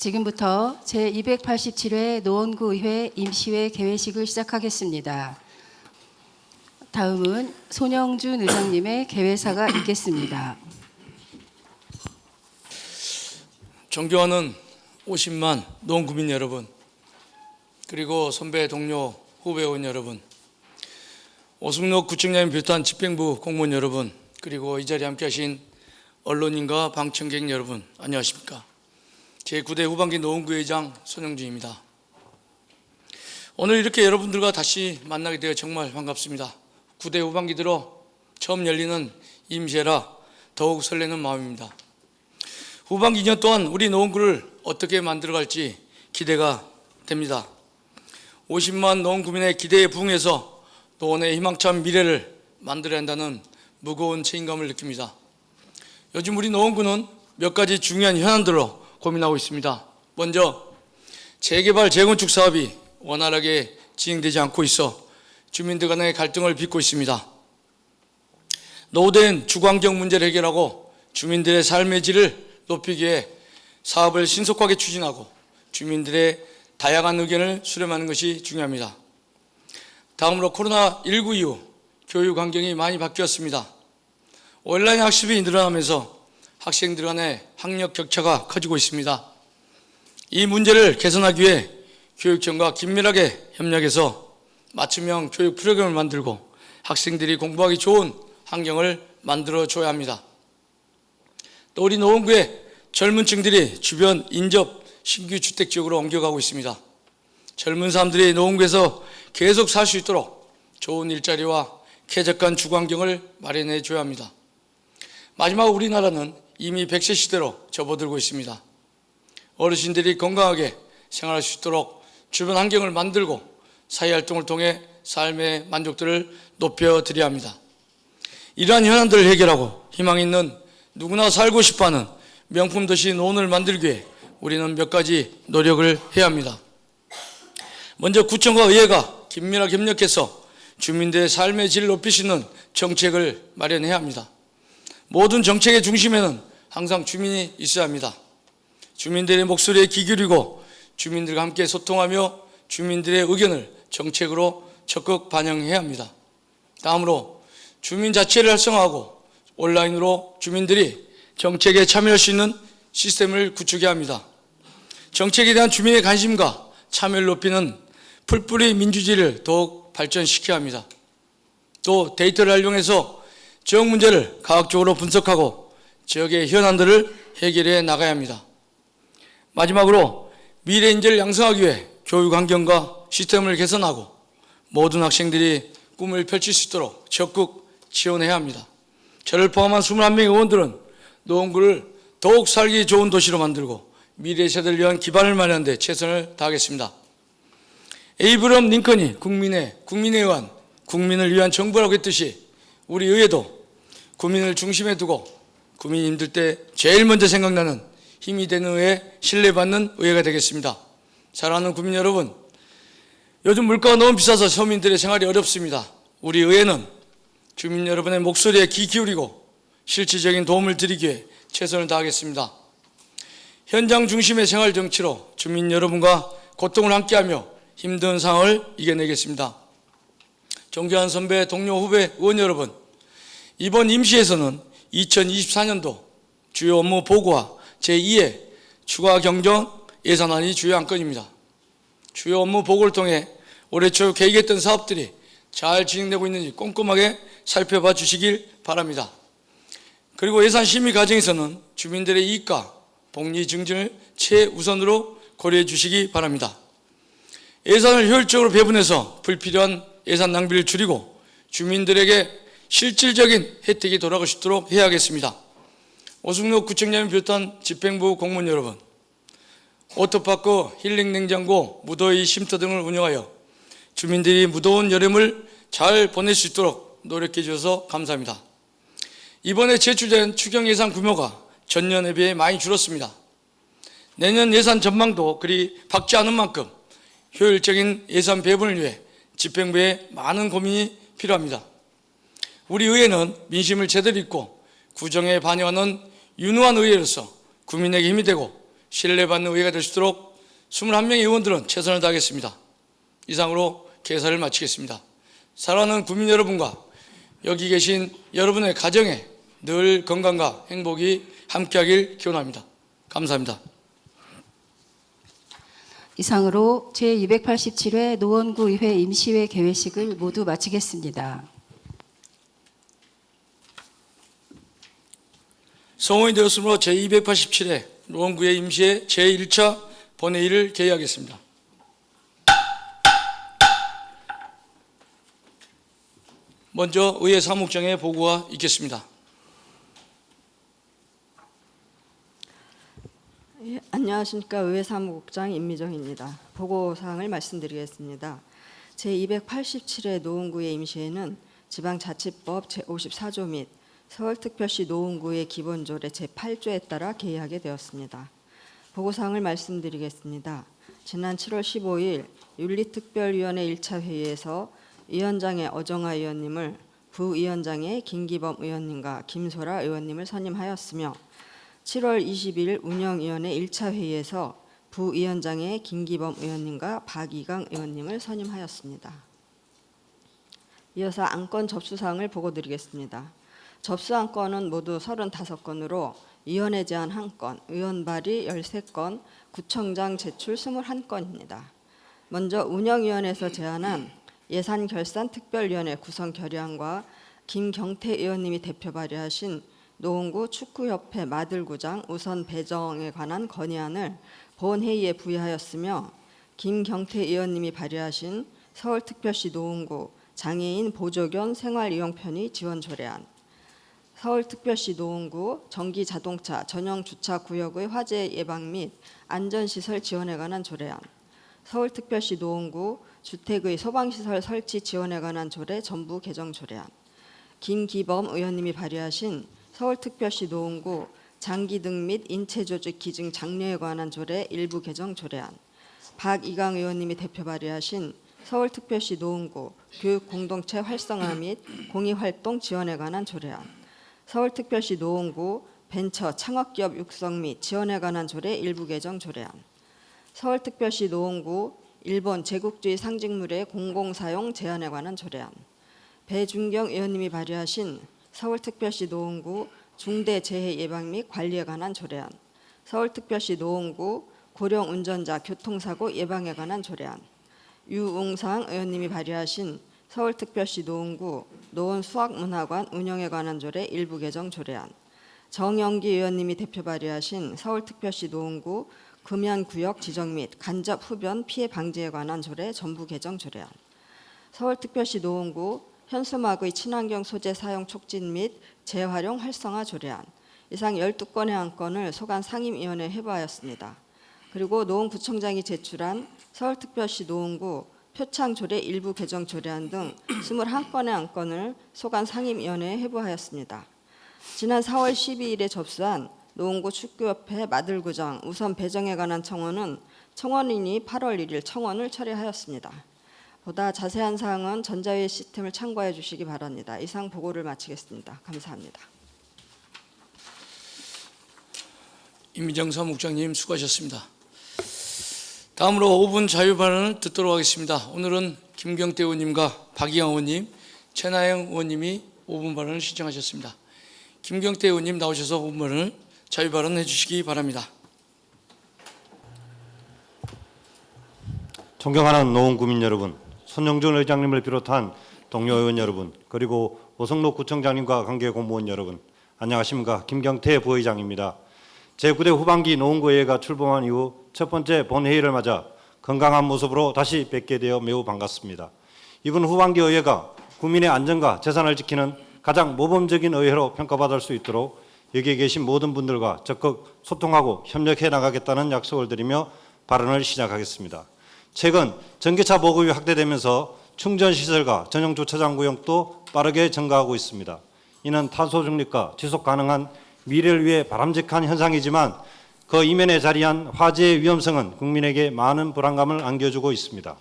지금부터 제287회 노원구의회 임시회 개회식을 시작하겠습니다. 다음은 손영준 의장님의 개회사가 있겠습니다. 존경하는 50만 노원구민 여러분, 그리고 선배 동료 후배 의원 여러분, 오승록 구청장님 비롯한 집행부 공무원 여러분, 그리고 이 자리에 함께 하신 언론인과 방청객 여러분, 안녕하십니까. 제9대 후반기 노원구의장 손영준입니다. 오늘 이렇게 여러분들과 다시 만나게 되어 정말 반갑습니다. 9대 후반기 들어 처음 열리는 임시회라 더욱 설레는 마음입니다. 후반기 2년 동안 우리 노원구를 어떻게 만들어갈지 기대가 됩니다. 50만 노원구민의 기대에 부응해서 노원의 희망찬 미래를 만들어야 한다는 무거운 책임감을 느낍니다. 요즘 우리 노원구는 몇 가지 중요한 현안들로 고민하고 있습니다. 먼저 재개발 재건축 사업이 원활하게 진행되지 않고 있어 주민들 간의 갈등을 빚고 있습니다. 노후된 주거환경 문제를 해결하고 주민들의 삶의 질을 높이기 위해 사업을 신속하게 추진하고 주민들의 다양한 의견을 수렴하는 것이 중요합니다. 다음으로 코로나19 이후 교육 환경이 많이 바뀌었습니다. 온라인 학습이 늘어나면서 학생들 간의 학력 격차가 커지고 있습니다. 이 문제를 개선하기 위해 교육청과 긴밀하게 협력해서 맞춤형 교육 프로그램을 만들고 학생들이 공부하기 좋은 환경을 만들어줘야 합니다. 또 우리 노원구의 젊은 층들이 주변 인접 신규 주택 지역으로 옮겨가고 있습니다. 젊은 사람들이 노원구에서 계속 살 수 있도록 좋은 일자리와 쾌적한 주거 환경을 마련해 줘야 합니다. 마지막으로 우리나라는 이미 100세 시대로 접어들고 있습니다. 어르신들이 건강하게 생활할 수 있도록 주변 환경을 만들고 사회활동을 통해 삶의 만족도를 높여드려야 합니다. 이러한 현안들을 해결하고 희망 있는 누구나 살고 싶어하는 명품 도시 노원을 만들기 위해 우리는 몇 가지 노력을 해야 합니다. 먼저 구청과 의회가 긴밀하게 협력해서 주민들의 삶의 질을 높일 수 있는 정책을 마련해야 합니다. 모든 정책의 중심에는 항상 주민이 있어야 합니다. 주민들의 목소리에 귀 기울이고 주민들과 함께 소통하며 주민들의 의견을 정책으로 적극 반영해야 합니다. 다음으로 주민 자치를 활성화하고 온라인으로 주민들이 정책에 참여할 수 있는 시스템을 구축해야 합니다. 정책에 대한 주민의 관심과 참여를 높이는 풀뿌리 민주주의를 더욱 발전시켜야 합니다. 또 데이터를 활용해서 지역 문제를 과학적으로 분석하고 지역의 현안들을 해결해 나가야 합니다. 마지막으로 미래 인재를 양성하기 위해 교육 환경과 시스템을 개선하고 모든 학생들이 꿈을 펼칠 수 있도록 적극 지원해야 합니다. 저를 포함한 21명의 의원들은 노원구를 더욱 살기 좋은 도시로 만들고 미래 세대를 위한 기반을 마련하는 데 최선을 다하겠습니다. 에이브럼 링컨이 국민에 의한 국민을 위한 정부라고 했듯이 우리 의회도 국민을 중심에 두고 국민이 힘들 때 제일 먼저 생각나는 힘이 되는 의회, 신뢰받는 의회가 되겠습니다. 사랑하는 국민 여러분, 요즘 물가가 너무 비싸서 서민들의 생활이 어렵습니다. 우리 의회는 주민 여러분의 목소리에 귀 기울이고 실질적인 도움을 드리기 위해 최선을 다하겠습니다. 현장 중심의 생활 정치로 주민 여러분과 고통을 함께하며 힘든 상황을 이겨내겠습니다. 존경하는 선배, 동료, 후배, 의원 여러분, 이번 임시에서는 2024년도 주요 업무 보고와 제2의 추가 경정 예산안이 주요 안건입니다. 주요 업무 보고를 통해 올해 초 계획했던 사업들이 잘 진행되고 있는지 꼼꼼하게 살펴봐 주시길 바랍니다. 그리고 예산 심의 과정에서는 주민들의 이익과 복리 증진을 최우선으로 고려해 주시기 바랍니다. 예산을 효율적으로 배분해서 불필요한 예산 낭비를 줄이고 주민들에게 실질적인 혜택이 돌아갈 수 있도록 해야 하겠습니다. 오승록 구청장님 비롯한 집행부 공무원 여러분, 워터파크, 힐링 냉장고, 무더위 쉼터 등을 운영하여 주민들이 무더운 여름을 잘 보낼 수 있도록 노력해 주셔서 감사합니다. 이번에 제출된 추경 예산 규모가 전년에 비해 많이 줄었습니다. 내년 예산 전망도 그리 밝지 않은 만큼 효율적인 예산 배분을 위해 집행부에 많은 고민이 필요합니다. 우리 의회는 민심을 제대로 읽고 구정에 반영하는 유능한 의회로서 국민에게 힘이 되고 신뢰받는 의회가 될 수 있도록 21명의 의원들은 최선을 다하겠습니다. 이상으로 개사를 마치겠습니다. 사랑하는 국민 여러분과 여기 계신 여러분의 가정에 늘 건강과 행복이 함께하길 기원합니다. 감사합니다. 이상으로 제287회 노원구 의회 임시회 개회식을 모두 마치겠습니다. 성원이 되었으므로 제287회 노원구의 임시회 제1차 본회의를 개의하겠습니다. 먼저 의회 사무국장의 보고가 있겠습니다. 예, 안녕하십니까. 의회 사무국장 임미정입니다. 보고사항을 말씀드리겠습니다. 제287회 노원구의 임시회는 지방자치법 제54조 및 서울특별시 노원구의 기본조례 제8조에 따라 개의하게 되었습니다. 보고사항을 말씀드리겠습니다. 지난 7월 15일 윤리특별위원회 1차 회의에서 위원장의 어정화 의원님을 부위원장의 김기범 의원님과 김소라 의원님을 선임하였으며 7월 20일 운영위원회 1차 회의에서 부위원장의 김기범 의원님과 박이강 의원님을 선임하였습니다. 이어서 안건 접수사항을 보고드리겠습니다. 접수 안건은 모두 35건으로 위원회 제안 1건, 의원 발의 13건, 구청장 제출 21건입니다. 먼저 운영위원회에서 제안한 예산결산특별위원회 구성 결의안과 김경태 의원님이 대표 발의하신 노원구 축구협회 마들구장 우선 배정에 관한 건의안을 본회의에 부의하였으며 김경태 의원님이 발의하신 서울특별시 노원구 장애인 보조견 생활이용 편의 지원 조례안, 서울특별시 노원구 전기자동차 전용 주차구역의 화재 예방 및 안전시설 지원에 관한 조례안, 서울특별시 노원구 주택의 소방시설 설치 지원에 관한 조례 전부 개정 조례안, 김기범 의원님이 발의하신 서울특별시 노원구 장기등 및 인체조직 기증 장려에 관한 조례 일부 개정 조례안, 박이강 의원님이 대표 발의하신 서울특별시 노원구 교육공동체 활성화 및 공익활동 지원에 관한 조례안, 서울특별시 노원구 벤처 창업기업 육성 및 지원에 관한 조례 일부 개정 조례안, 서울특별시 노원구 일본 제국주의 상징물의 공공사용 제한에 관한 조례안, 배준경 의원님이 발의하신 서울특별시 노원구 중대재해 예방 및 관리에 관한 조례안, 서울특별시 노원구 고령 운전자 교통사고 예방에 관한 조례안, 유웅상 의원님이 발의하신 서울특별시 노원구 노원수학문화관 운영에 관한 조례 일부 개정 조례안, 정영기 의원님이 대표 발의하신 서울특별시 노원구 금연구역 지정 및 간접 흡연 피해 방지에 관한 조례 전부 개정 조례안, 서울특별시 노원구 현수막의 친환경 소재 사용 촉진 및 재활용 활성화 조례안, 이상 12건의 안건을 소관 상임위원회에 회부하였습니다. 그리고 노원구청장이 제출한 서울특별시 노원구 표창 조례 일부 개정 조례안 등 21건의 안건을 소관 상임위원회에 회부하였습니다. 지난 4월 12일에 접수한 노원구 축구협회 마들구장 우선 배정에 관한 청원은 청원인이 8월 1일 청원을 철회하였습니다. 보다 자세한 사항은 전자회의 시스템을 참고해 주시기 바랍니다. 이상 보고를 마치겠습니다. 감사합니다. 임미정 사무국장님 수고하셨습니다. 다음으로 5분 자유 발언을 듣도록 하겠습니다. 오늘은 김경태 의원님과 박이영 의원님, 최나영 의원님이 5분 발언을 신청하셨습니다. 김경태 의원님 나오셔서 5분 발언을 자유 발언해 주시기 바랍니다. 존경하는 노원구민 여러분, 손영준 의장님을 비롯한 동료 의원 여러분, 그리고 오성록 구청장님과 관계 공무원 여러분, 안녕하십니까. 김경태 부의장입니다. 제9대 후반기 노원구회의가 출범한 이후 첫 번째 본회의를 맞아 건강한 모습으로 다시 뵙게 되어 매우 반갑습니다. 이번 후반기 의회가 국민의 안전과 재산을 지키는 가장 모범적인 의회로 평가받을 수 있도록 여기에 계신 모든 분들과 적극 소통하고 협력해 나가겠다는 약속을 드리며 발언을 시작하겠습니다. 최근 전기차 보급이 확대되면서 충전시설과 전용 주차장 구역도 빠르게 증가하고 있습니다. 이는 탄소 중립과 지속 가능한 미래를 위해 바람직한 현상이지만 그 이면에 자리한 화재의 위험성은 국민에게 많은 불안감을 안겨주고 있습니다.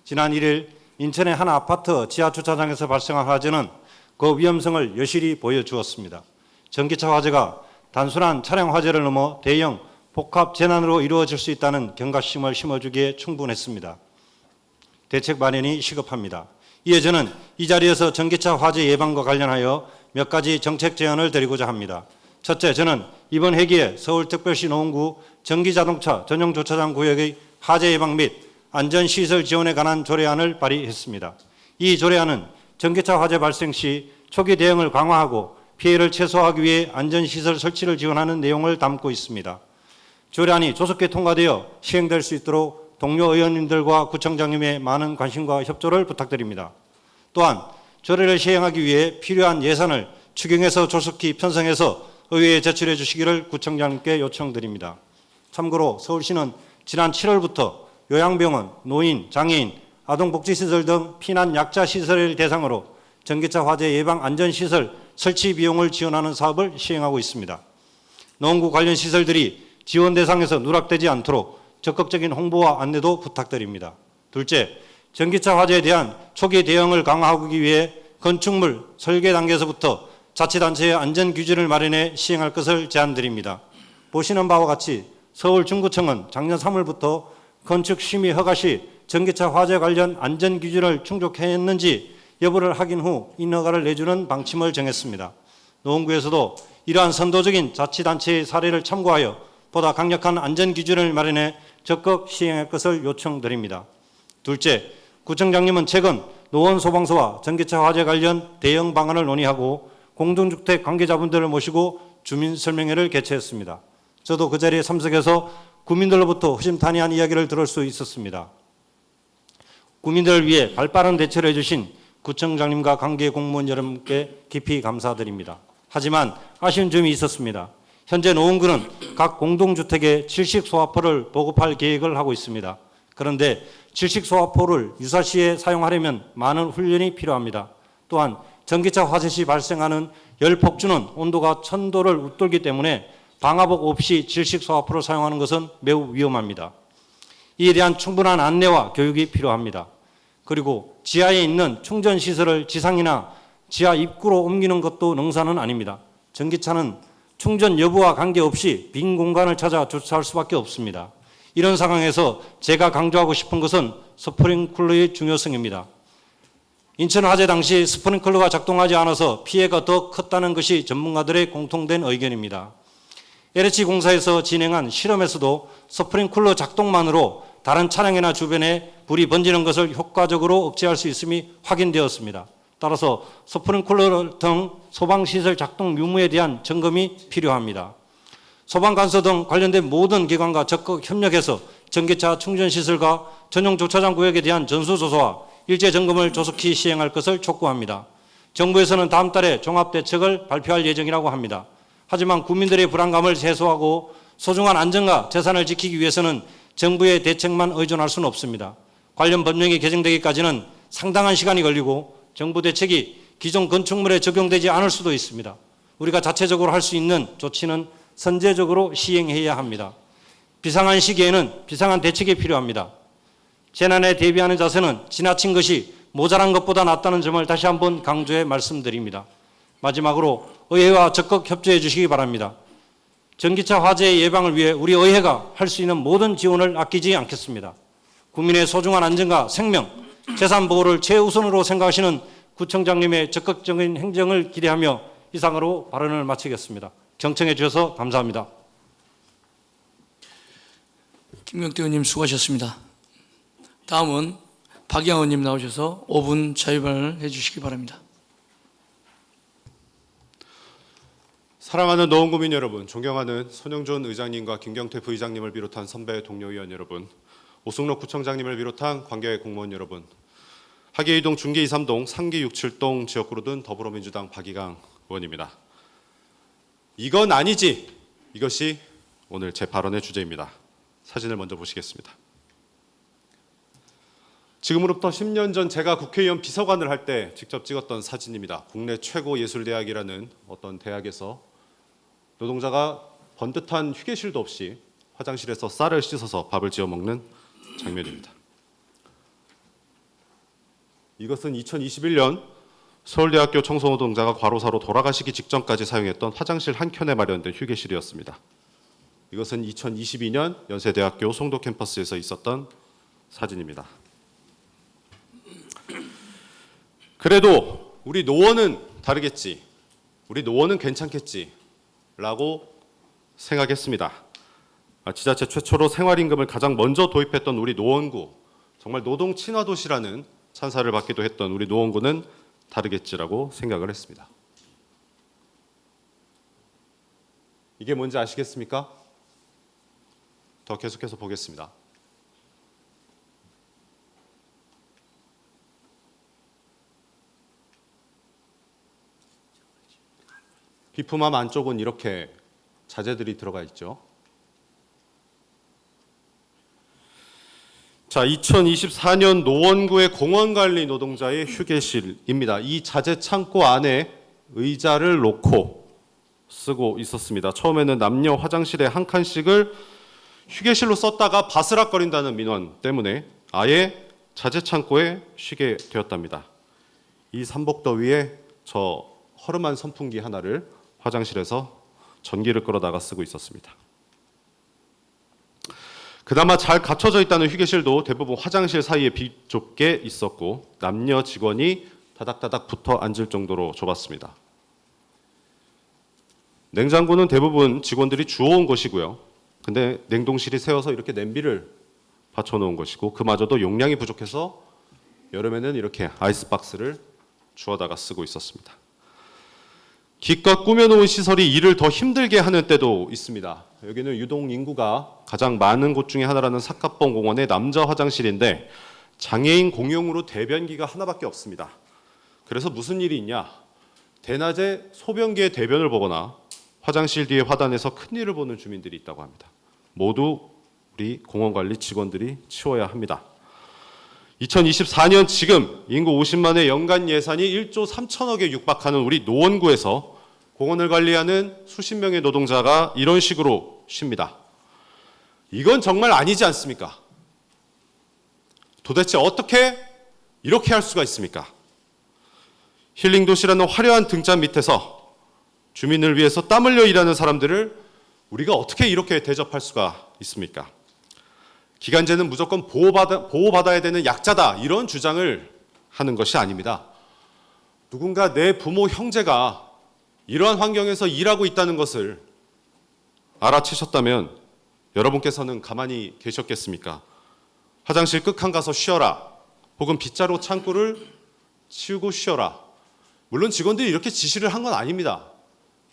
지난 1일 인천의 한 아파트 지하주차장에서 발생한 화재는 그 위험성을 여실히 보여주었습니다. 전기차 화재가 단순한 차량 화재를 넘어 대형 복합 재난으로 이루어질 수 있다는 경각심을 심어주기에 충분했습니다. 대책 마련이 시급합니다. 이에 저는 이 자리에서 전기차 화재 예방과 관련하여 몇 가지 정책 제안을 드리고자 합니다. 첫째, 저는 이번 회기에 서울특별시 노원구 전기자동차 전용 주차장 구역의 화재 예방 및 안전시설 지원에 관한 조례안을 발의했습니다. 이 조례안은 전기차 화재 발생 시 초기 대응을 강화하고 피해를 최소화하기 위해 안전시설 설치를 지원하는 내용을 담고 있습니다. 조례안이 조속히 통과되어 시행될 수 있도록 동료 의원님들과 구청장님의 많은 관심과 협조를 부탁드립니다. 또한 조례를 시행하기 위해 필요한 예산을 추경해서 조속히 편성해서 의회에 제출해 주시기를 구청장님께 요청드립니다. 참고로 서울시는 지난 7월부터 요양병원, 노인, 장애인, 아동복지시설 등 피난 약자 시설을 대상으로 전기차 화재 예방 안전시설 설치 비용을 지원하는 사업을 시행하고 있습니다. 노원구 관련 시설들이 지원 대상에서 누락되지 않도록 적극적인 홍보와 안내도 부탁드립니다. 둘째, 전기차 화재에 대한 초기 대응을 강화하기 위해 건축물 설계 단계에서부터 자치단체의 안전규칙을 마련해 시행할 것을 제안드립니다. 보시는 바와 같이 서울 중구청은 작년 3월부터 건축심의 허가 시 전기차 화재 관련 안전규칙을 충족했는지 여부를 확인 후 인허가를 내주는 방침을 정했습니다. 노원구에서도 이러한 선도적인 자치단체의 사례를 참고하여 보다 강력한 안전기준을 마련해 적극 시행할 것을 요청드립니다. 둘째, 구청장님은 최근 노원소방서와 전기차 화재 관련 대응 방안을 논의하고 공동주택 관계자분들을 모시고 주민설명회를 개최했습니다. 저도 그 자리에 참석해서 구민들로부터 허심탄회한 이야기를 들을 수 있었습니다. 구민들을 위해 발빠른 대처를 해주신 구청장님과 관계 공무원 여러분께 깊이 감사드립니다. 하지만 아쉬운 점이 있었습니다. 현재 노원구는 각 공동주택에 질식소화포를 보급할 계획을 하고 있습니다. 그런데 질식소화포를 유사시에 사용하려면 많은 훈련이 필요합니다. 또한 전기차 화재 시 발생하는 열폭주는 온도가 1000도를 웃돌기 때문에 방화복 없이 질식소화포를 사용하는 것은 매우 위험합니다. 이에 대한 충분한 안내와 교육이 필요합니다. 그리고 지하에 있는 충전시설을 지상이나 지하 입구로 옮기는 것도 능사는 아닙니다. 전기차는 충전 여부와 관계없이 빈 공간을 찾아 주차할 수밖에 없습니다. 이런 상황에서 제가 강조하고 싶은 것은 스프링클러의 중요성입니다. 인천 화재 당시 스프링클러가 작동하지 않아서 피해가 더 컸다는 것이 전문가들의 공통된 의견입니다. LH공사에서 진행한 실험에서도 스프링클러 작동만으로 다른 차량이나 주변에 불이 번지는 것을 효과적으로 억제할 수 있음이 확인되었습니다. 따라서 스프링클러 등 소방시설 작동 유무에 대한 점검이 필요합니다. 소방관서 등 관련된 모든 기관과 적극 협력해서 전기차 충전시설과 전용 주차장 구역에 대한 전수조사와 일제 점검을 조속히 시행할 것을 촉구합니다. 정부에서는 다음 달에 종합대책을 발표할 예정이라고 합니다. 하지만 국민들의 불안감을 해소하고 소중한 안전과 재산을 지키기 위해서는 정부의 대책만 의존할 수는 없습니다. 관련 법령이 개정되기까지는 상당한 시간이 걸리고 정부 대책이 기존 건축물에 적용되지 않을 수도 있습니다. 우리가 자체적으로 할 수 있는 조치는 선제적으로 시행해야 합니다. 비상한 시기에는 비상한 대책이 필요합니다. 재난에 대비하는 자세는 지나친 것이 모자란 것보다 낫다는 점을 다시 한번 강조해 말씀드립니다. 마지막으로 의회와 적극 협조해 주시기 바랍니다. 전기차 화재 예방을 위해 우리 의회가 할 수 있는 모든 지원을 아끼지 않겠습니다. 국민의 소중한 안전과 생명, 재산 보호를 최우선으로 생각하시는 구청장님의 적극적인 행정을 기대하며 이상으로 발언을 마치겠습니다. 경청해 주셔서 감사합니다. 김경태 의원님 수고하셨습니다. 다음은 박영 의원님 나오셔서 5분 자유발언을 해주시기 바랍니다. 사랑하는 노원구민 여러분, 존경하는 손영준 의장님과 김경태 부의장님을 비롯한 선배 동료 의원 여러분, 오승록 구청장님을 비롯한 관계 공무원 여러분, 하계 2동, 중계 2, 3동, 상기 6, 7동 지역구로 든 더불어민주당 박이강 의원입니다. 이건 아니지. 이것이 오늘 제 발언의 주제입니다. 사진을 먼저 보시겠습니다. 지금으로부터 10년 전 제가 국회의원 비서관을 할 때 직접 찍었던 사진입니다. 국내 최고 예술대학이라는 어떤 대학에서 노동자가 번듯한 휴게실도 없이 화장실에서 쌀을 씻어서 밥을 지어 먹는 장면입니다. 이것은 2021년 서울대학교 청소노동자가 과로사로 돌아가시기 직전까지 사용했던 화장실 한켠에 마련된 휴게실이었습니다. 이것은 2022년 연세대학교 송도 캠퍼스에서 있었던 사진입니다. 그래도 우리 노원은 다르겠지, 우리 노원은 괜찮겠지라고 생각했습니다. 지자체 최초로 생활임금을 가장 먼저 도입했던 우리 노원구, 정말 노동 친화 도시라는 찬사를 받기도 했던 우리 노원구는 다르겠지라고 생각을 했습니다. 이게 뭔지 아시겠습니까? 더 계속해서 보겠습니다. 비품함 안쪽은 이렇게 자재들이 들어가 있죠. 자, 2024년 노원구의 공원관리 노동자의 휴게실입니다. 이 자재 창고 안에 의자를 놓고 쓰고 있었습니다. 처음에는 남녀 화장실에 한 칸씩을 휴게실로 썼다가 바스락거린다는 민원 때문에 아예 자재 창고에 쉬게 되었답니다. 이 삼복더위에 저 허름한 선풍기 하나를 화장실에서 전기를 끌어다가 쓰고 있었습니다. 그나마 잘 갖춰져 있다는 휴게실도 대부분 화장실 사이에 비좁게 있었고 남녀 직원이 다닥다닥 붙어 앉을 정도로 좁았습니다. 냉장고는 대부분 직원들이 주워온 것이고요. 근데 냉동실이 세워서 이렇게 냄비를 받쳐놓은 것이고 그마저도 용량이 부족해서 여름에는 이렇게 아이스박스를 주워다가 쓰고 있었습니다. 기껏 꾸며놓은 시설이 일을 더 힘들게 하는 때도 있습니다. 여기는 유동 인구가 가장 많은 곳 중에 하나라는 삭갑봉 공원의 남자 화장실인데 장애인 공용으로 대변기가 하나밖에 없습니다. 그래서 무슨 일이 있냐? 대낮에 소변기에 대변을 보거나 화장실 뒤에 화단에서 큰일을 보는 주민들이 있다고 합니다. 모두 우리 공원관리 직원들이 치워야 합니다. 2024년 지금 인구 50만의 연간 예산이 1조 3천억에 육박하는 우리 노원구에서 공원을 관리하는 수십 명의 노동자가 이런 식으로 쉽니다. 이건 정말 아니지 않습니까? 도대체 어떻게 이렇게 할 수가 있습니까? 힐링 도시라는 화려한 등잔 밑에서 주민을 위해서 땀 흘려 일하는 사람들을 우리가 어떻게 이렇게 대접할 수가 있습니까? 기간제는 무조건 보호받아야 되는 약자다, 이런 주장을 하는 것이 아닙니다. 누군가 내 부모, 형제가 이러한 환경에서 일하고 있다는 것을 알아채셨다면 여러분께서는 가만히 계셨겠습니까? 화장실 끝칸 가서 쉬어라, 혹은 빗자루 창고를 치우고 쉬어라. 물론 직원들이 이렇게 지시를 한 건 아닙니다.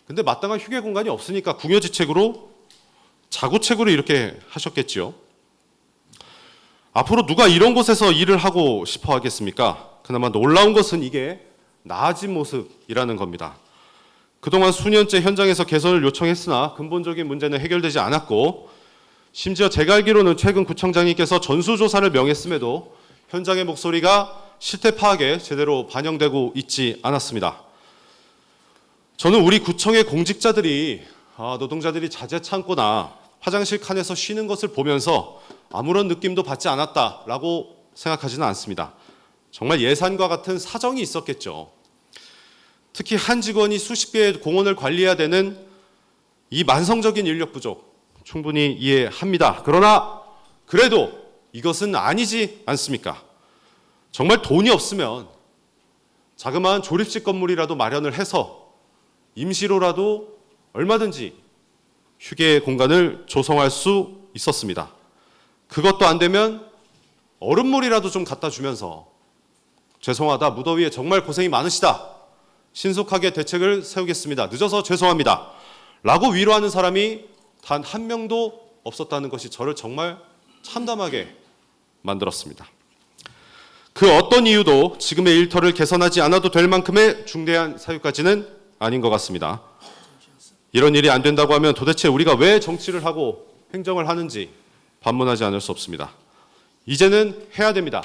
근데 마땅한 휴게 공간이 없으니까 궁여지책으로, 자구책으로 이렇게 하셨겠지요. 앞으로 누가 이런 곳에서 일을 하고 싶어 하겠습니까? 그나마 놀라운 것은 이게 나아진 모습이라는 겁니다. 그동안 수년째 현장에서 개선을 요청했으나 근본적인 문제는 해결되지 않았고, 심지어 제가 알기로는 최근 구청장님께서 전수조사를 명했음에도 현장의 목소리가 실태 파악에 제대로 반영되고 있지 않았습니다. 저는 우리 구청의 공직자들이, 노동자들이 자재 창고나 화장실 칸에서 쉬는 것을 보면서 아무런 느낌도 받지 않았다라고 생각하지는 않습니다. 정말 예산과 같은 사정이 있었겠죠. 특히 한 직원이 수십 개의 공원을 관리해야 되는 이 만성적인 인력 부족 충분히 이해합니다. 그러나 그래도 이것은 아니지 않습니까? 정말 돈이 없으면 자그마한 조립식 건물이라도 마련을 해서 임시로라도 얼마든지 휴게 공간을 조성할 수 있었습니다. 그것도 안 되면 얼음물이라도 좀 갖다 주면서 죄송하다, 무더위에 정말 고생이 많으시다, 신속하게 대책을 세우겠습니다, 늦어서 죄송합니다 라고 위로하는 사람이 단 한 명도 없었다는 것이 저를 정말 참담하게 만들었습니다. 그 어떤 이유도 지금의 일터를 개선하지 않아도 될 만큼의 중대한 사유까지는 아닌 것 같습니다. 이런 일이 안 된다고 하면 도대체 우리가 왜 정치를 하고 행정을 하는지 반문하지 않을 수 없습니다. 이제는 해야 됩니다.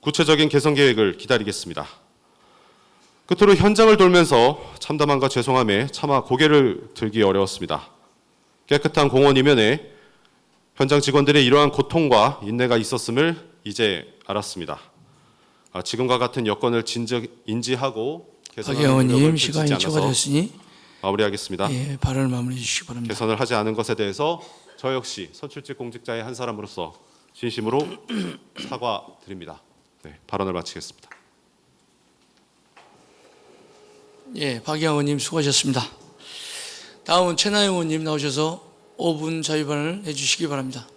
구체적인 개선 계획을 기다리겠습니다. 끝으로 현장을 돌면서 참담함과 죄송함에 차마 고개를 들기 어려웠습니다. 깨끗한 공원 이면에 현장 직원들의 이러한 고통과 인내가 있었음을 이제 알았습니다. 지금과 같은 여건을 인지하고 개선하는 박 노력을 의원님, 펼치지 시간이 않아서 초과됐으니 마무리하겠습니다. 예, 발언을 마무리해 주시기 바랍니다. 개선을 하지 않은 것에 대해서 저 역시 선출직 공직자의 한 사람으로서 진심으로 사과드립니다. 네, 발언을 마치겠습니다. 예, 박희영 의원님 수고하셨습니다. 다음은 최나영 의원님 나오셔서 5분 자유발언을 해주시기 바랍니다.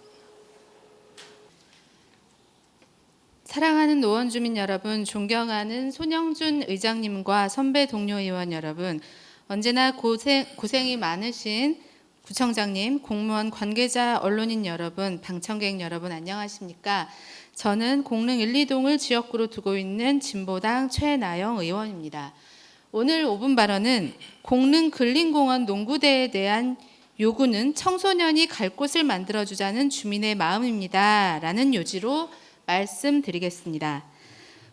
사랑하는 노원 주민 여러분, 존경하는 손영준 의장님과 선배 동료 의원 여러분, 언제나 고생이 많으신 구청장님, 공무원 관계자 언론인 여러분, 방청객 여러분 안녕하십니까? 저는 공릉 1, 2동을 지역구로 두고 있는 진보당 최나영 의원입니다. 오늘 5분 발언은 공릉 근린공원 농구대에 대한 요구는 청소년이 갈 곳을 만들어주자는 주민의 마음입니다. 라는 요지로 말씀드리겠습니다.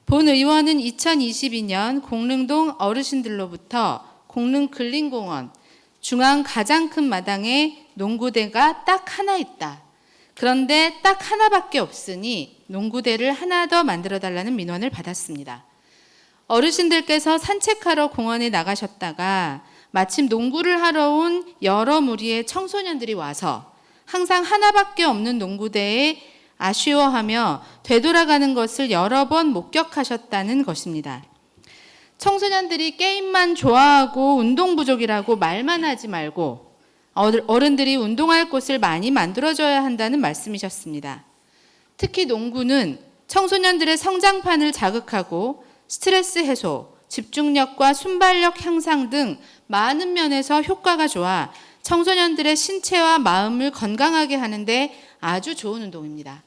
본 의원은 2022년 공릉동 어르신들로부터 공릉 근린공원 중앙 가장 큰 마당에 농구대가 딱 하나 있다. 그런데 딱 하나밖에 없으니 농구대를 하나 더 만들어달라는 민원을 받았습니다. 어르신들께서 산책하러 공원에 나가셨다가 마침 농구를 하러 온 여러 무리의 청소년들이 와서 항상 하나밖에 없는 농구대에 아쉬워하며 되돌아가는 것을 여러 번 목격하셨다는 것입니다. 청소년들이 게임만 좋아하고 운동 부족이라고 말만 하지 말고 어른들이 운동할 곳을 많이 만들어줘야 한다는 말씀이셨습니다. 특히 농구는 청소년들의 성장판을 자극하고 스트레스 해소, 집중력과 순발력 향상 등 많은 면에서 효과가 좋아 청소년들의 신체와 마음을 건강하게 하는데 아주 좋은 운동입니다.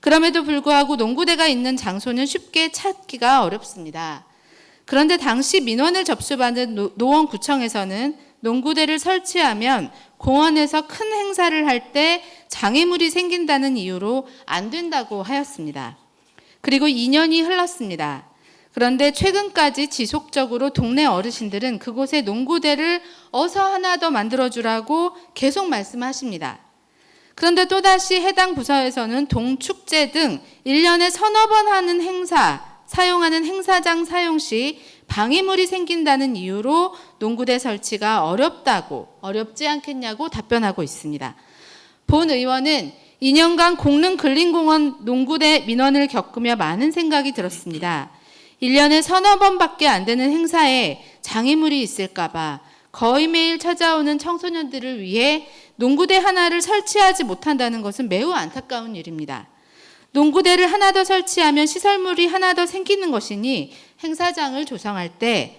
그럼에도 불구하고 농구대가 있는 장소는 쉽게 찾기가 어렵습니다. 그런데 당시 민원을 접수받은 노원구청에서는 농구대를 설치하면 공원에서 큰 행사를 할 때 장애물이 생긴다는 이유로 안 된다고 하였습니다. 그리고 2년이 흘렀습니다. 그런데 최근까지 지속적으로 동네 어르신들은 그곳에 농구대를 어서 하나 더 만들어주라고 계속 말씀하십니다. 그런데 또다시 해당 부서에서는 동축제 등 1년에 서너 번 하는 사용하는 행사장 사용 시 방해물이 생긴다는 이유로 농구대 설치가 어렵지 않겠냐고 답변하고 있습니다. 본 의원은 2년간 공릉 근린공원 농구대 민원을 겪으며 많은 생각이 들었습니다. 1년에 서너 번밖에 안 되는 행사에 장애물이 있을까 봐 거의 매일 찾아오는 청소년들을 위해 농구대 하나를 설치하지 못한다는 것은 매우 안타까운 일입니다. 농구대를 하나 더 설치하면 시설물이 하나 더 생기는 것이니 행사장을 조성할 때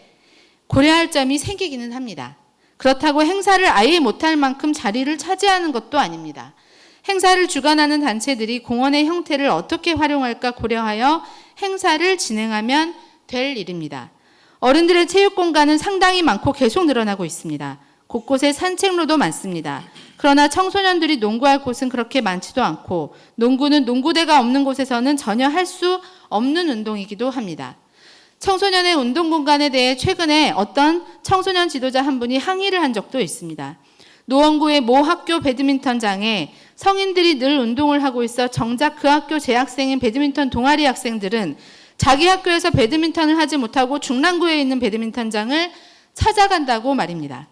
고려할 점이 생기기는 합니다. 그렇다고 행사를 아예 못할 만큼 자리를 차지하는 것도 아닙니다. 행사를 주관하는 단체들이 공원의 형태를 어떻게 활용할까 고려하여 행사를 진행하면 될 일입니다. 어른들의 체육 공간은 상당히 많고 계속 늘어나고 있습니다. 곳곳에 산책로도 많습니다. 그러나 청소년들이 농구할 곳은 그렇게 많지도 않고 농구는 농구대가 없는 곳에서는 전혀 할 수 없는 운동이기도 합니다. 청소년의 운동 공간에 대해 최근에 어떤 청소년 지도자 한 분이 항의를 한 적도 있습니다. 노원구의 모 학교 배드민턴장에 성인들이 늘 운동을 하고 있어 정작 그 학교 재학생인 배드민턴 동아리 학생들은 자기 학교에서 배드민턴을 하지 못하고 중랑구에 있는 배드민턴장을 찾아간다고 말입니다.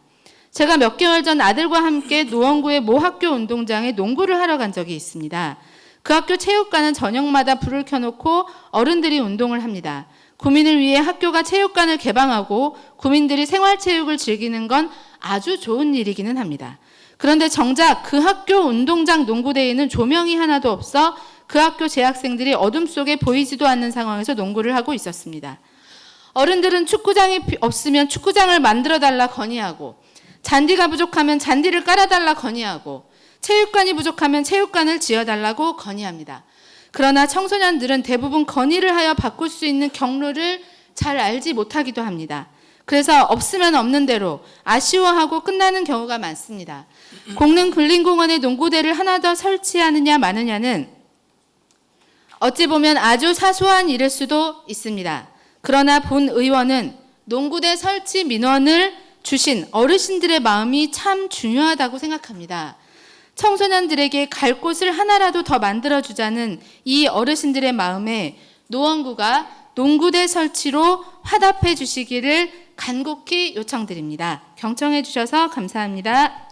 제가 몇 개월 전 아들과 함께 노원구의 모 학교 운동장에 농구를 하러 간 적이 있습니다. 그 학교 체육관은 저녁마다 불을 켜놓고 어른들이 운동을 합니다. 구민을 위해 학교가 체육관을 개방하고 구민들이 생활체육을 즐기는 건 아주 좋은 일이기는 합니다. 그런데 정작 그 학교 운동장 농구대에는 조명이 하나도 없어 그 학교 재학생들이 어둠 속에 보이지도 않는 상황에서 농구를 하고 있었습니다. 어른들은 축구장이 없으면 축구장을 만들어달라 건의하고 잔디가 부족하면 잔디를 깔아달라 건의하고 체육관이 부족하면 체육관을 지어달라고 건의합니다. 그러나 청소년들은 대부분 건의를 하여 바꿀 수 있는 경로를 잘 알지 못하기도 합니다. 그래서 없으면 없는 대로 아쉬워하고 끝나는 경우가 많습니다. 공릉 근린공원에 농구대를 하나 더 설치하느냐 마느냐는 어찌 보면 아주 사소한 일일 수도 있습니다. 그러나 본 의원은 농구대 설치 민원을 주신 어르신들의 마음이 참 중요하다고 생각합니다. 청소년들에게 갈 곳을 하나라도 더 만들어주자는 이 어르신들의 마음에 노원구가 농구대 설치로 화답해 주시기를 간곡히 요청드립니다. 경청해 주셔서 감사합니다.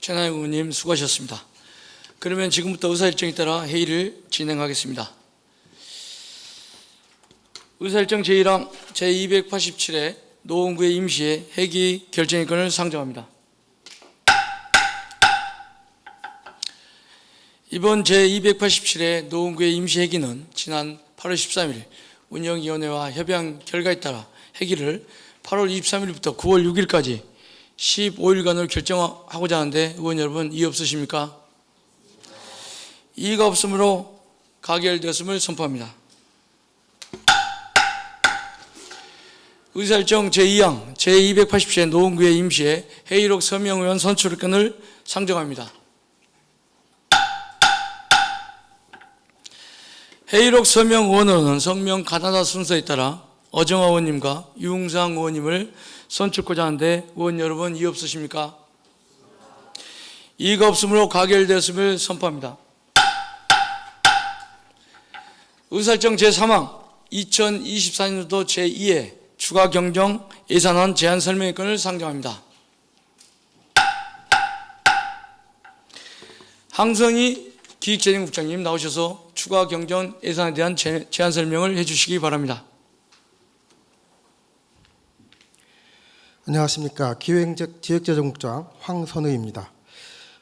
최나영 의원님 수고하셨습니다. 그러면 지금부터 의사일정에 따라 회의를 진행하겠습니다. 의사일정 제1항 제287회 노원구의 임시회 회기 결정인권을 상정합니다. 이번 제287회 노원구의 임시회기는 지난 8월 13일 운영위원회와 협의한 결과에 따라 회기를 8월 23일부터 9월 6일까지 15일간으로 결정하고자 하는데 의원 여러분 이의 없으십니까? 이의가 없으므로 가결되었음을 선포합니다. 의사일정 제2항 제287회 노원구의 임시회 회의록 서명의원 선출권을 상정합니다. 회의록 서명 의원으로는 성명 가나다 순서에 따라 어정화 의원님과 유웅상 의원님을 선출하고자 하는데 의원 여러분 이의 없으십니까? 이의가 없으므로 가결되었음을 선포합니다. 의사일정 제3항 2024년도 제2회 추가 경정 예산안 제안 설명권을 상정합니다. 항성희 기획재정국장님 나오셔서 추가 경정 예산에 대한 제안 설명을 해주시기 바랍니다. 안녕하십니까. 기획재정국장 황선의입니다.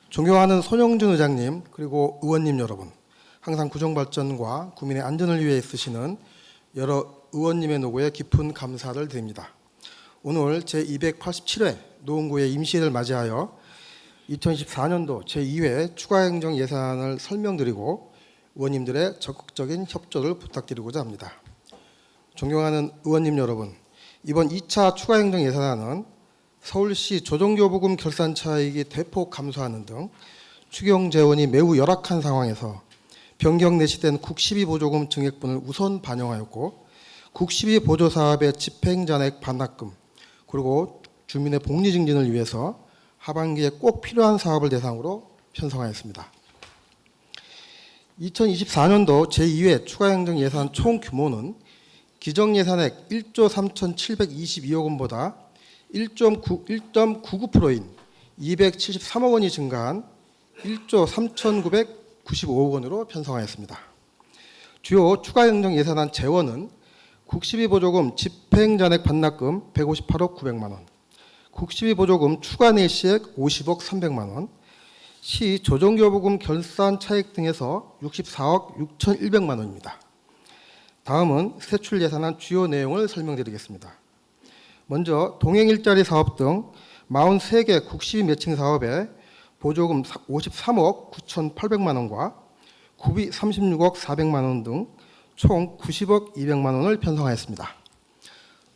존경하는 손영준 의장님 그리고 의원님 여러분, 항상 구정발전과 국민의 안전을 위해 쓰시는 여러 의원님의 노고에 깊은 감사를 드립니다. 오늘 제287회 노원구의 임시회를 맞이하여 2024년도 제2회 추가행정 예산을 설명드리고 의원님들의 적극적인 협조를 부탁드리고자 합니다. 존경하는 의원님 여러분, 이번 2차 추가행정 예산안은 서울시 조정교부금 결산 차익이 대폭 감소하는 등 추경 재원이 매우 열악한 상황에서 변경 내시된 국시비 보조금 증액분을 우선 반영하였고 국시비 보조 사업의 집행잔액 반납금 그리고 주민의 복리 증진을 위해서 하반기에 꼭 필요한 사업을 대상으로 편성하였습니다. 2024년도 제2회 추가행정 예산 총 규모는 기정 예산액 1조 3,722억 원보다 1.99%인 273억 원이 증가한 1조 3,995억 원으로 편성하였습니다. 주요 추가행정 예산안 재원은 국시비 보조금 집행잔액 반납금 158억 900만 원, 국시비 보조금 추가 내시액 50억 300만 원, 시 조정교부금 결산 차익 등에서 64억 6,100만 원입니다. 다음은 세출 예산안 주요 내용을 설명드리겠습니다. 먼저 동행 일자리 사업 등 43개 국시비 매칭 사업에 보조금 53억 9,800만 원과 구비 36억 400만 원 등 총 90억 200만 원을 편성하였습니다.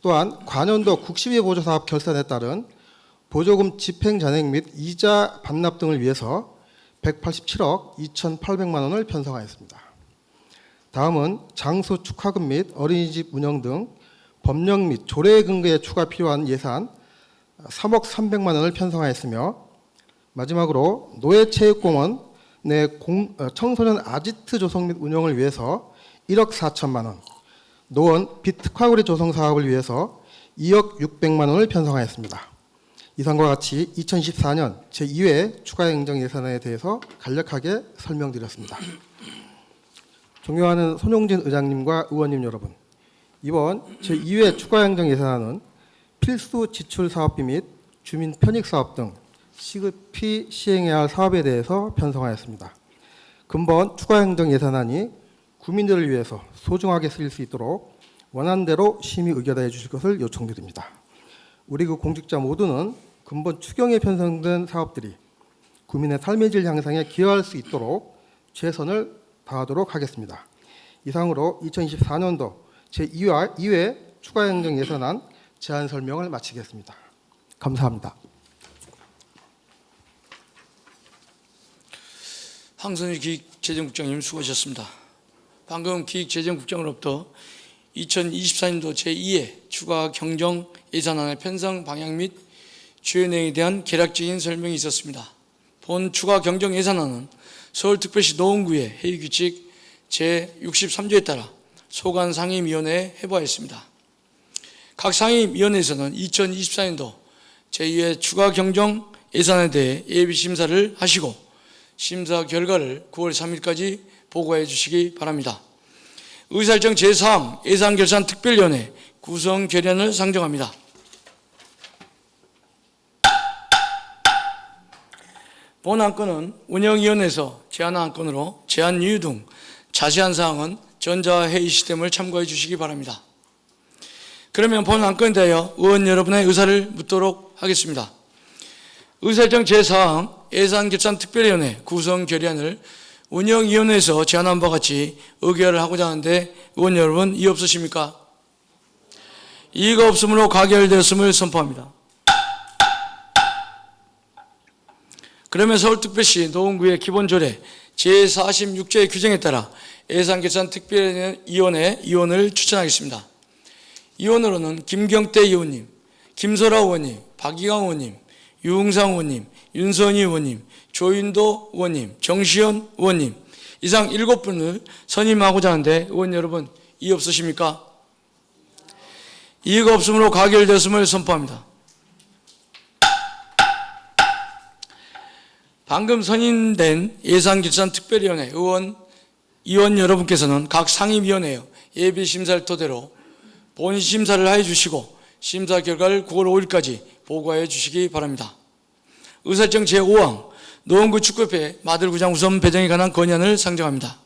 또한 관연도 국시비 보조 사업 결산에 따른 보조금 집행 잔액 및 이자 반납 등을 위해서 187억 2,800만 원을 편성하였습니다. 다음은 장소 축하금 및 어린이집 운영 등 법령 및 조례 근거에 추가 필요한 예산 3억 300만 원을 편성하였으며 마지막으로 노예체육공원 내 청소년 아지트 조성 및 운영을 위해서 1억 4천만 원, 노원 비특화거리 조성 사업을 위해서 2억 600만 원을 편성하였습니다. 이상과 같이 2024년 제2회 추가행정 예산에 대해서 간략하게 설명드렸습니다. 존경하는 손용진 의장님과 의원님 여러분, 이번 제2회 추가행정 예산안은 필수 지출 사업비 및 주민 편익 사업 등 시급히 시행해야 할 사업에 대해서 편성하였습니다. 근본 추가행정 예산안이 국민들을 위해서 소중하게 쓰일 수 있도록 원안대로 심의 의결해 주실 것을 요청드립니다. 우리 공직자 모두는 근본 추경에 편성된 사업들이 국민의 삶의 질 향상에 기여할 수 있도록 최선을 다하도록 하겠습니다. 이상으로 2024년도 제2회 추가행정 예산안 제안 설명을 마치겠습니다. 감사합니다. 황선희 기획재정국장님 수고하셨습니다. 방금 기획재정국장으로부터 2024년도 제2회 추가 경정 예산안의 편성 방향 및 주요 내용에 대한 개략적인 설명이 있었습니다. 본 추가 경정 예산안은 서울특별시 노원구의 회의규칙 제63조에 따라 소관 상임위원회에 해부하였습니다. 각 상임위원회에서는 2024년도 제2회 추가 경정 예산에 대해 예비심사를 하시고 심사 결과를 9월 3일까지 보고해 주시기 바랍니다. 의사일정 제4항 예산결산특별위원회 구성 결의안을 상정합니다. 본 안건은 운영위원회에서 제안한 안건으로 제안 이유 등 자세한 사항은 전자회의 시스템을 참고해 주시기 바랍니다. 그러면 본 안건에 대하여 의원 여러분의 의사를 묻도록 하겠습니다. 의사일정 제4항 예산결산특별위원회 구성 결의안을 운영위원회에서 제안한 바와 같이 의결을 하고자 하는데 의원 여러분 이의 없으십니까? 이의가 없으므로 가결되었음을 선포합니다. 그러면 서울특별시 노원구의 기본조례 제46조의 규정에 따라 예산결산특별위원회 위원을 추천하겠습니다. 위원으로는 김경태 의원님, 김소라 의원님, 박이강 의원님, 유흥상 의원님, 윤선희 의원님, 조윤도 의원님, 정시현 의원님 이상 7분을 선임하고자 하는데 의원 여러분 이의 없으십니까? 이의가 없으므로 가결되었음을 선포합니다. 방금 선임된 예산결산특별위원회 의원 여러분께서는 각 상임위원회의 예비심사를 토대로 본심사를 하여 주시고 심사 결과를 9월 5일까지 보고하여 주시기 바랍니다. 의사일정 제5항 노원구 축구협회 마들구장 우선 배정에 관한 건의안을 상정합니다.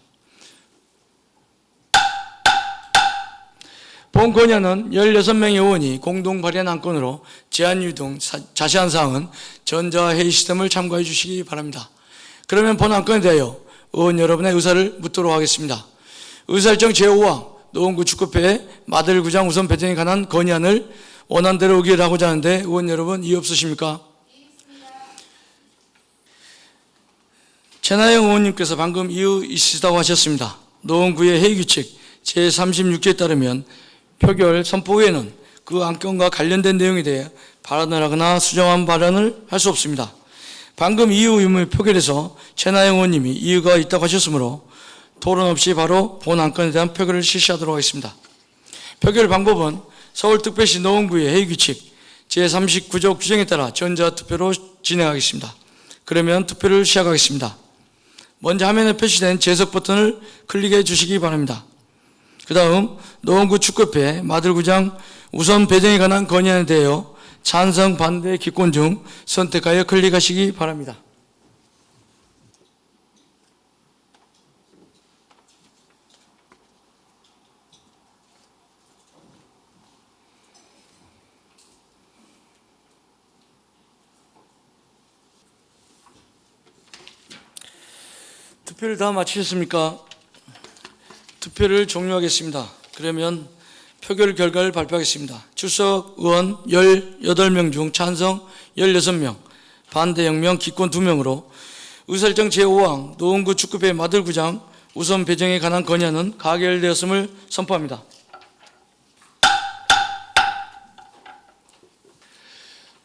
본 건의안은 16명의 의원이 공동 발의한 안건으로 제안 이유 등 자세한 사항은 전자회의 시스템을 참고해 주시기 바랍니다. 그러면 본 안건에 대하여 의원 여러분의 의사를 묻도록 하겠습니다. 의사일정 제5항 노원구 축구협회 마들구장 우선 배정에 관한 건의안을 원안대로 의결하고자 하는데 의원 여러분 이의 없으십니까? 최나영 의원님께서 방금 이의 있으시다고 하셨습니다. 노원구의 회의규칙 제36조에 따르면 표결 선포 후에는 그 안건과 관련된 내용에 대해 발언을 하거나 수정한 발언을 할 수 없습니다. 방금 이의 의문을 표결해서 최나영 의원님이 이의가 있다고 하셨으므로 토론 없이 바로 본 안건에 대한 표결을 실시하도록 하겠습니다. 표결 방법은 서울특별시 노원구의 회의규칙 제39조 규정에 따라 전자투표로 진행하겠습니다. 그러면 투표를 시작하겠습니다. 먼저 화면에 표시된 재석 버튼을 클릭해 주시기 바랍니다. 그 다음 노원구 축구협회 마들구장 우선 배정에 관한 건의안에 대하여 찬성, 반대, 기권 중 선택하여 클릭하시기 바랍니다. 투표를 다 마치셨습니까? 투표를 종료하겠습니다. 그러면 표결 결과를 발표하겠습니다. 출석 의원 18명 중 찬성 16명, 반대 0명, 기권 2명으로 의사일정 제5항 노원구 축구협회 마들구장 우선 배정에 관한 건의안은 가결되었음을 선포합니다.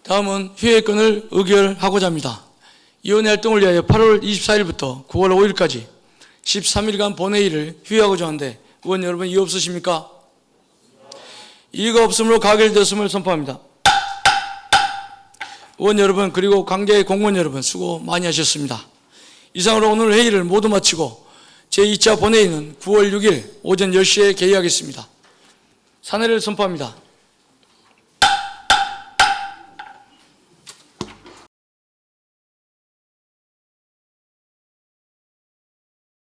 다음은 휴회권을 의결하고자 합니다. 위원회 활동을 위하여 8월 24일부터 9월 5일까지 13일간 본회의를 휴회하고자 하는데 의원 여러분 이의 없으십니까? 이의가 없으므로 가결되었음을 선포합니다. 의원 여러분 그리고 관계 공무원 여러분 수고 많이 하셨습니다. 이상으로 오늘 회의를 모두 마치고 제2차 본회의는 9월 6일 오전 10시에 개의하겠습니다. 사내를 선포합니다.